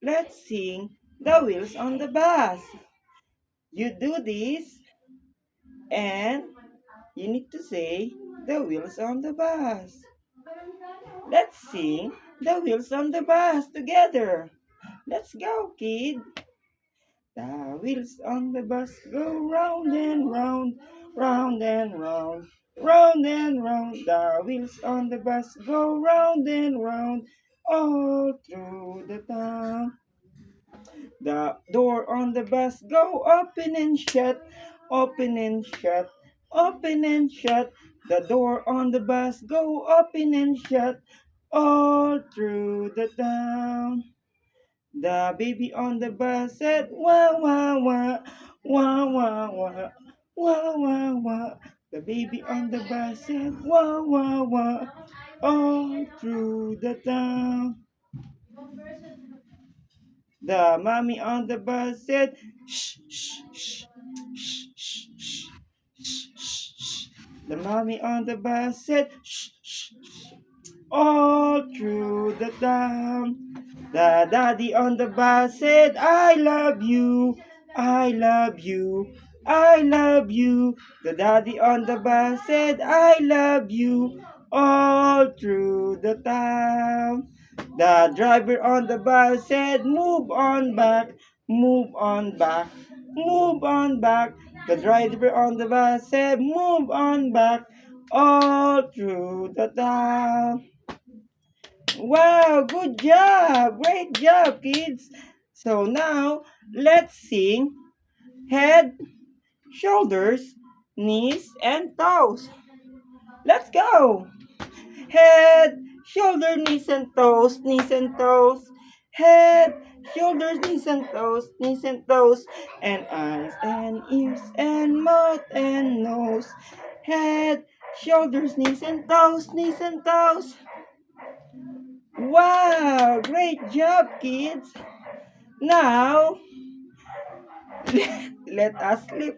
let's sing the wheels on the bus. You do this and you need to say the wheels on the bus. Let's sing the wheels on the bus together. Let's go, kid. The wheels on the bus go round and round, round and round, round and round. The wheels on the bus go round and round, all through the town. The door on the bus go open and shut, open and shut, open and shut. The door on the bus go open and shut, all through the town. The baby on the bus said, wah, wah, wah, wah, wah, wah, wah, wah, wah. The baby on the bus said, wah, wah, wah, all through the town. The mommy on the bus said, shh, shh, shh, shh, shh, shh, shh, shh, shh. The mommy on the bus said, shh, shh, shh, all through the town. The daddy on the bus said, I love you, I love you, I love you. The daddy on the bus said, I love you, all through the town. The driver on the bus said, move on back, move on back, move on back. The driver on the bus said, move on back, all through the town. Wow, good job! Great job, kids! So now, let's sing head, shoulders, knees, and toes. Let's go! Head, shoulder, knees, and toes, knees and toes. Head, shoulders, knees, and toes, knees and toes. And eyes, and ears, and mouth, and nose. Head, shoulders, knees, and toes, knees and toes. Wow, great job, kids. Now, let us sleep.